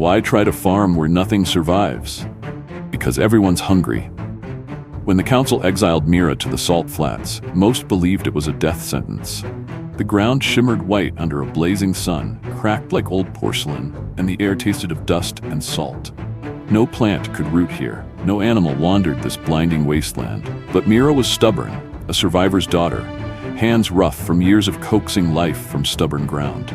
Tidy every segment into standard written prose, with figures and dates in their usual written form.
Why try to farm where nothing survives? Because everyone's hungry. When the council exiled Mira to the salt flats, most believed it was a death sentence. The ground shimmered white under a blazing sun, cracked like old porcelain, and the air tasted of dust and salt. No plant could root here, no animal wandered this blinding wasteland. But Mira was stubborn, a survivor's daughter, hands rough from years of coaxing life from stubborn ground.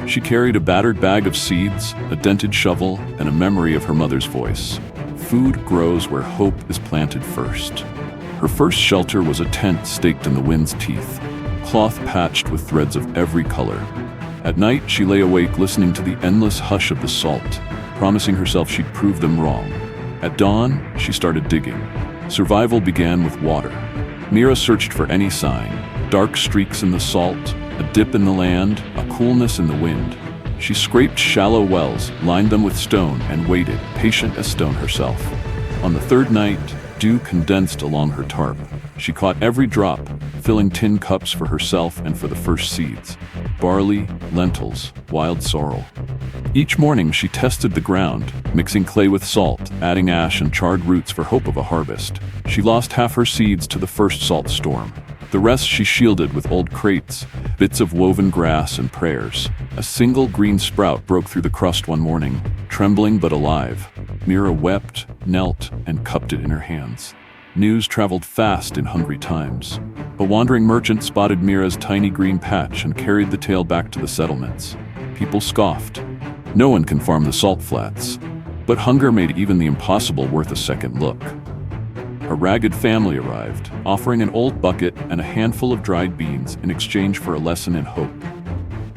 She carried a battered bag of seeds, a dented shovel, and a memory of her mother's voice. Food grows where hope is planted first. Her first shelter was a tent staked in the wind's teeth, cloth patched with threads of every color. At night, she lay awake listening to the endless hush of the salt, promising herself she'd prove them wrong. At dawn, she started digging. Survival began with water. Mira searched for any sign, dark streaks in the salt, a dip in the land, a coolness in the wind. She scraped shallow wells, lined them with stone, and waited, patient as stone herself. On the third night, dew condensed along her tarp. She caught every drop, filling tin cups for herself and for the first seeds. Barley, lentils, wild sorrel. Each morning she tested the ground, mixing clay with salt, adding ash and charred roots for hope of a harvest. She lost half her seeds to the first salt storm. The rest she shielded with old crates, bits of woven grass and prayers. A single green sprout broke through the crust one morning, trembling but alive. Mira wept, knelt, and cupped it in her hands. News traveled fast in hungry times. A wandering merchant spotted Mira's tiny green patch and carried the tale back to the settlements. People scoffed. No one can farm the salt flats. But hunger made even the impossible worth a second look. A ragged family arrived, offering an old bucket and a handful of dried beans in exchange for a lesson in hope.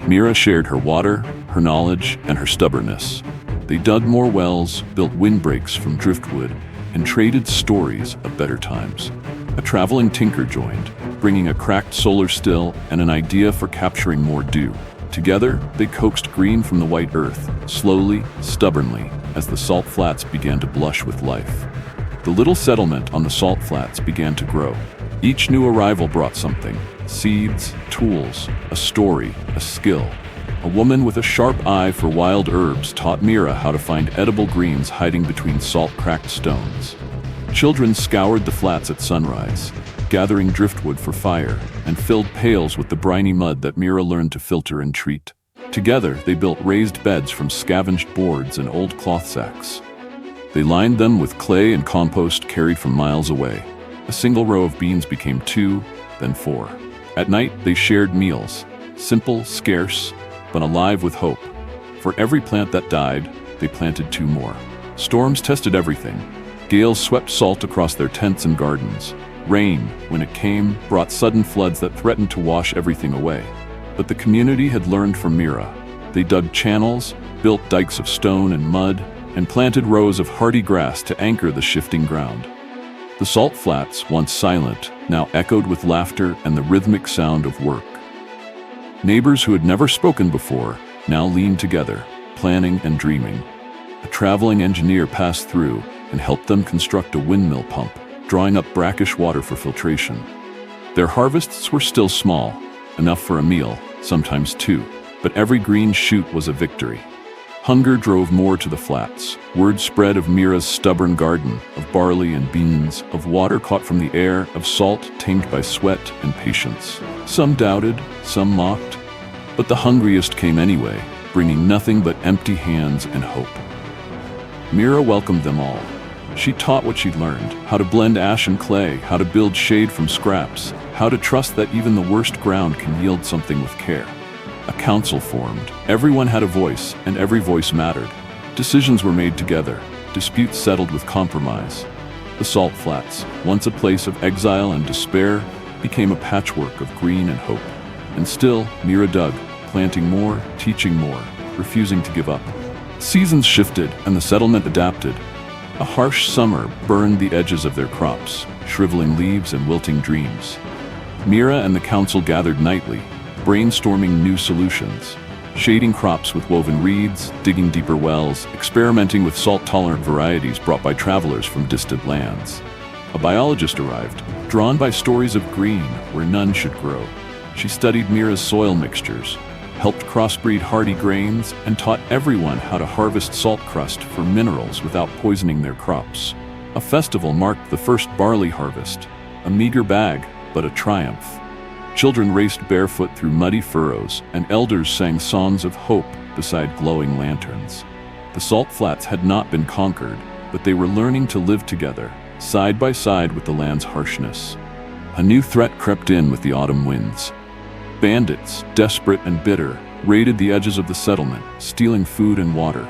Mira shared her water, her knowledge, and her stubbornness. They dug more wells, built windbreaks from driftwood, and traded stories of better times. A traveling tinker joined, bringing a cracked solar still and an idea for capturing more dew. Together, they coaxed green from the white earth, slowly, stubbornly, as the salt flats began to blush with life. The little settlement on the salt flats began to grow. Each new arrival brought something: seeds, tools, a story, a skill. A woman with a sharp eye for wild herbs taught Mira how to find edible greens hiding between salt-cracked stones. Children scoured the flats at sunrise, gathering driftwood for fire, and filled pails with the briny mud that Mira learned to filter and treat. Together, they built raised beds from scavenged boards and old cloth sacks. They lined them with clay and compost carried from miles away. A single row of beans became 2, then 4. At night, they shared meals, simple, scarce, but alive with hope. For every plant that died, they planted 2 more. Storms tested everything. Gales swept salt across their tents and gardens. Rain, when it came, brought sudden floods that threatened to wash everything away. But the community had learned from Mira. They dug channels, built dikes of stone and mud, and planted rows of hardy grass to anchor the shifting ground. The salt flats, once silent, now echoed with laughter and the rhythmic sound of work. Neighbors who had never spoken before now leaned together, planning and dreaming. A traveling engineer passed through and helped them construct a windmill pump, drawing up brackish water for filtration. Their harvests were still small, enough for a meal, sometimes 2, but every green shoot was a victory. Hunger drove more to the flats. Word spread of Mira's stubborn garden, of barley and beans, of water caught from the air, of salt tamed by sweat and patience. Some doubted, some mocked, but the hungriest came anyway, bringing nothing but empty hands and hope. Mira welcomed them all. She taught what she'd learned: how to blend ash and clay, how to build shade from scraps, how to trust that even the worst ground can yield something with care. A council formed. Everyone had a voice, and every voice mattered. Decisions were made together, disputes settled with compromise. The salt flats, once a place of exile and despair, became a patchwork of green and hope. And still, Mira dug, planting more, teaching more, refusing to give up. Seasons shifted, and the settlement adapted. A harsh summer burned the edges of their crops, shriveling leaves and wilting dreams. Mira and the council gathered nightly, brainstorming new solutions, shading crops with woven reeds, digging deeper wells, experimenting with salt-tolerant varieties brought by travelers from distant lands. A biologist arrived, drawn by stories of green where none should grow. She studied Mira's soil mixtures, helped crossbreed hardy grains, and taught everyone how to harvest salt crust for minerals without poisoning their crops. A festival marked the first barley harvest, a meager bag, but a triumph. Children raced barefoot through muddy furrows, and elders sang songs of hope beside glowing lanterns. The salt flats had not been conquered, but they were learning to live together, side by side with the land's harshness. A new threat crept in with the autumn winds. Bandits, desperate and bitter, raided the edges of the settlement, stealing food and water.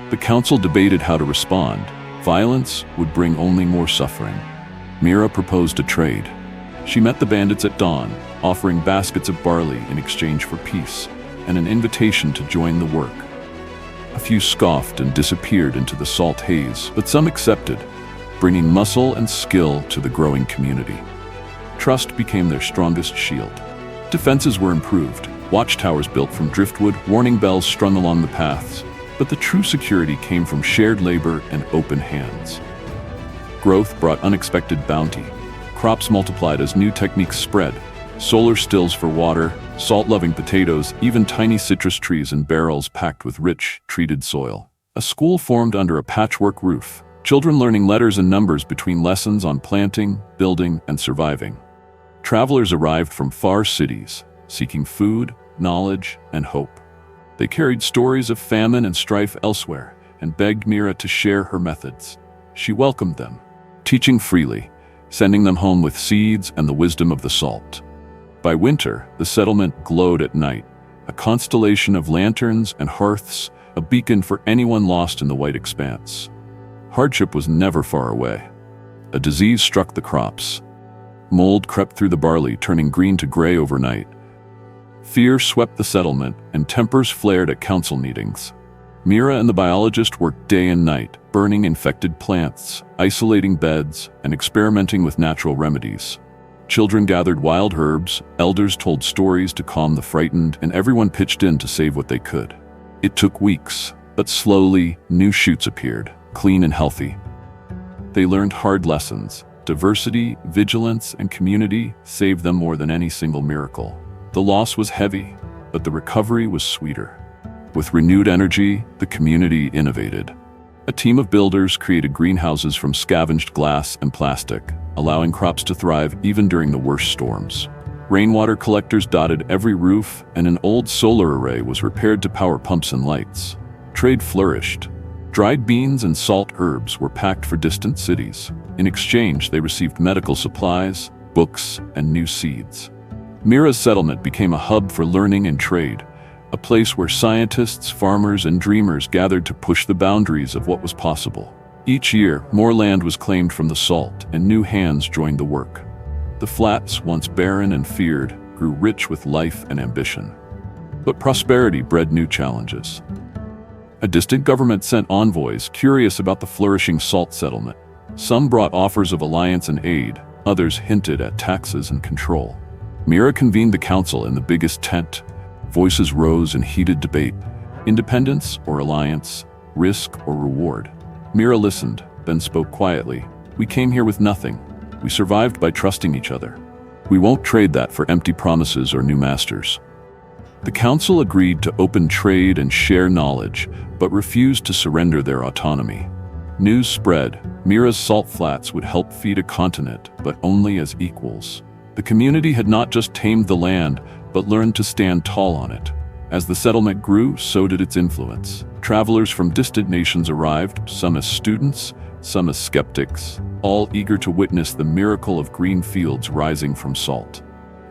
The council debated how to respond. Violence would bring only more suffering. Mira proposed a trade. She met the bandits at dawn, offering baskets of barley in exchange for peace and an invitation to join the work. A few scoffed and disappeared into the salt haze, but some accepted, bringing muscle and skill to the growing community. Trust became their strongest shield. Defenses were improved, watchtowers built from driftwood, warning bells strung along the paths, but the true security came from shared labor and open hands. Growth brought unexpected bounty. Crops multiplied as new techniques spread. Solar stills for water, salt-loving potatoes, even tiny citrus trees in barrels packed with rich, treated soil. A school formed under a patchwork roof, children learning letters and numbers between lessons on planting, building, and surviving. Travelers arrived from far cities, seeking food, knowledge, and hope. They carried stories of famine and strife elsewhere, and begged Mira to share her methods. She welcomed them, teaching freely, sending them home with seeds and the wisdom of the salt. By winter, the settlement glowed at night, a constellation of lanterns and hearths, a beacon for anyone lost in the white expanse. Hardship was never far away. A disease struck the crops. Mold crept through the barley, turning green to gray overnight. Fear swept the settlement, and tempers flared at council meetings. Mira and the biologist worked day and night, burning infected plants, isolating beds, and experimenting with natural remedies. Children gathered wild herbs, elders told stories to calm the frightened, and everyone pitched in to save what they could. It took weeks, but slowly, new shoots appeared, clean and healthy. They learned hard lessons. Diversity, vigilance, and community saved them more than any single miracle. The loss was heavy, but the recovery was sweeter. With renewed energy, the community innovated. A team of builders created greenhouses from scavenged glass and plastic, allowing crops to thrive even during the worst storms. Rainwater collectors dotted every roof, and an old solar array was repaired to power pumps and lights. Trade flourished. Dried beans and salt herbs were packed for distant cities. In exchange, they received medical supplies, books, and new seeds. Mira's settlement became a hub for learning and trade, a place where scientists, farmers, and dreamers gathered to push the boundaries of what was possible. Each year, more land was claimed from the salt, and new hands joined the work. The flats, once barren and feared, grew rich with life and ambition. But prosperity bred new challenges. A distant government sent envoys curious about the flourishing salt settlement. Some brought offers of alliance and aid, others hinted at taxes and control. Mira convened the council in the biggest tent. Voices rose in heated debate. Independence or alliance, risk or reward. Mira listened, then spoke quietly. "We came here with nothing. We survived by trusting each other. We won't trade that for empty promises or new masters." The council agreed to open trade and share knowledge, but refused to surrender their autonomy. News spread. Mira's salt flats would help feed a continent, but only as equals. The community had not just tamed the land, but learned to stand tall on it. As the settlement grew, so did its influence. Travelers from distant nations arrived, some as students, some as skeptics, all eager to witness the miracle of green fields rising from salt.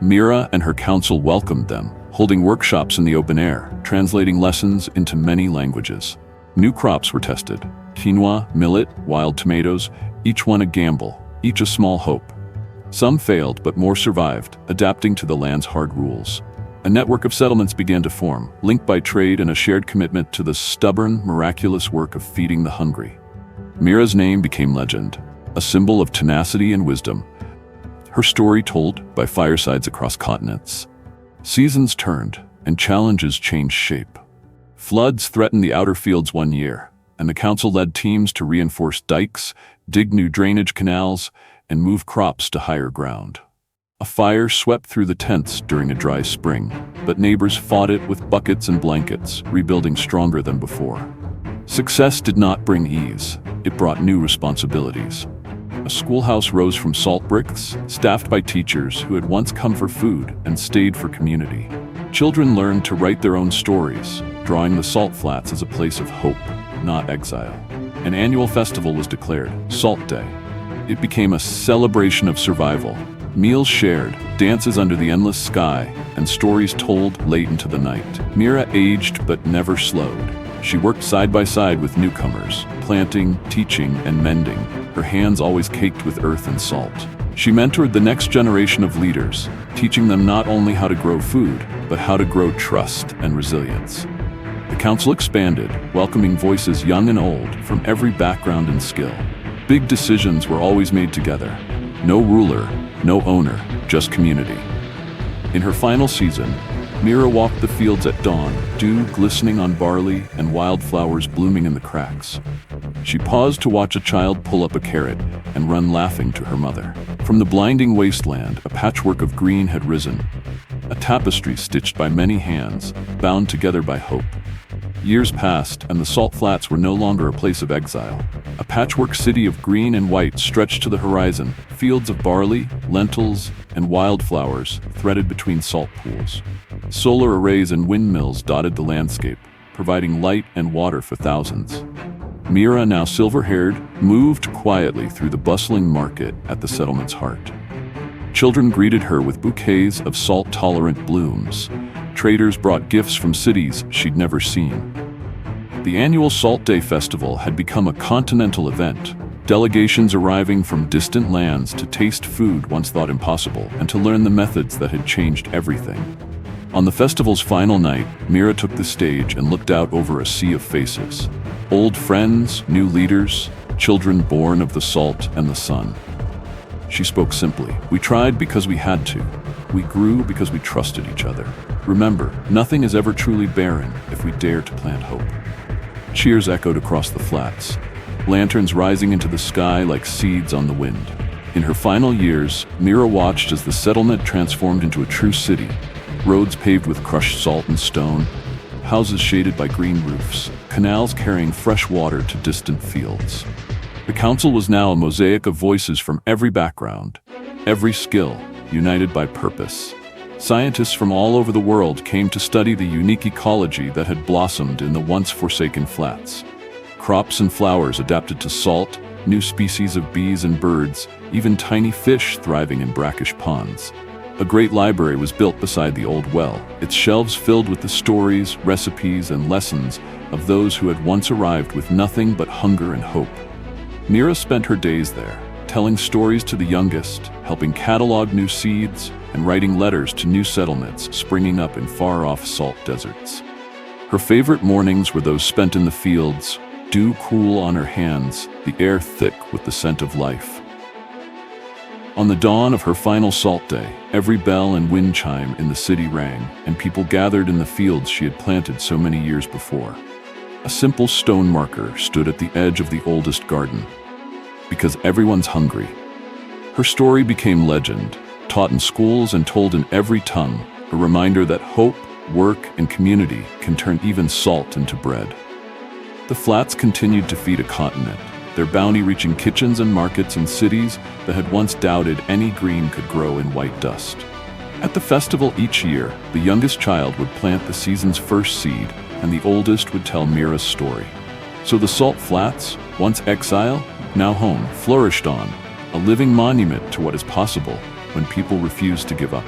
Mira and her council welcomed them, holding workshops in the open air, translating lessons into many languages. New crops were tested: quinoa, millet, wild tomatoes, each one a gamble, each a small hope. Some failed, but more survived, adapting to the land's hard rules. A network of settlements began to form, linked by trade and a shared commitment to the stubborn, miraculous work of feeding the hungry. Mira's name became legend, a symbol of tenacity and wisdom, her story told by firesides across continents. Seasons turned, and challenges changed shape. Floods threatened the outer fields one year, and the council led teams to reinforce dikes, dig new drainage canals, and move crops to higher ground. A fire swept through the tents during a dry spring, but neighbors fought it with buckets and blankets, rebuilding stronger than before. Success did not bring ease. It brought new responsibilities. A schoolhouse rose from salt bricks, staffed by teachers who had once come for food and stayed for community. Children learned to write their own stories, drawing the salt flats as a place of hope, not exile. An annual festival was declared, Salt Day. It became a celebration of survival. Meals shared, dances under the endless sky, and stories told late into the night. Mira aged but never slowed. She worked side by side with newcomers, planting, teaching, and mending, her hands always caked with earth and salt. She mentored the next generation of leaders, teaching them not only how to grow food, but how to grow trust and resilience. The council expanded, welcoming voices young and old from every background and skill. Big decisions were always made together. No ruler, no owner, just community. In her final season, Mira walked the fields at dawn, dew glistening on barley and wildflowers blooming in the cracks. She paused to watch a child pull up a carrot and run laughing to her mother. From the blinding wasteland, a patchwork of green had risen, a tapestry stitched by many hands, bound together by hope. Years passed, and the salt flats were no longer a place of exile. A patchwork city of green and white stretched to the horizon, fields of barley, lentils, and wildflowers threaded between salt pools. Solar arrays and windmills dotted the landscape, providing light and water for thousands. Mira, now silver-haired, moved quietly through the bustling market at the settlement's heart. Children greeted her with bouquets of salt-tolerant blooms. Traders brought gifts from cities she'd never seen. The annual Salt Day Festival had become a continental event, delegations arriving from distant lands to taste food once thought impossible and to learn the methods that had changed everything. On the festival's final night, Mira took the stage and looked out over a sea of faces. Old friends, new leaders, children born of the salt and the sun. She spoke simply. We tried because we had to. We grew because we trusted each other. Remember, nothing is ever truly barren if we dare to plant hope. Cheers echoed across the flats, lanterns rising into the sky like seeds on the wind. In her final years, Mira watched as the settlement transformed into a true city, roads paved with crushed salt and stone, houses shaded by green roofs, canals carrying fresh water to distant fields. The council was now a mosaic of voices from every background, every skill, united by purpose. Scientists from all over the world came to study the unique ecology that had blossomed in the once forsaken flats. Crops and flowers adapted to salt, new species of bees and birds, even tiny fish thriving in brackish ponds. A great library was built beside the old well, its shelves filled with the stories, recipes, and lessons of those who had once arrived with nothing but hunger and hope. Mira spent her days there, telling stories to the youngest, helping catalog new seeds, and writing letters to new settlements springing up in far-off salt deserts. Her favorite mornings were those spent in the fields, dew cool on her hands, the air thick with the scent of life. On the dawn of her final salt day, every bell and wind chime in the city rang, and people gathered in the fields she had planted so many years before. A simple stone marker stood at the edge of the oldest garden. Because everyone's hungry. Her story became legend, taught in schools and told in every tongue, a reminder that hope, work, and community can turn even salt into bread. The flats continued to feed a continent, their bounty reaching kitchens and markets in cities that had once doubted any green could grow in white dust. At the festival each year, the youngest child would plant the season's first seed, and the oldest would tell Mira's story. So the salt flats, once exile, now home, flourished on, a living monument to what is possible when people refuse to give up.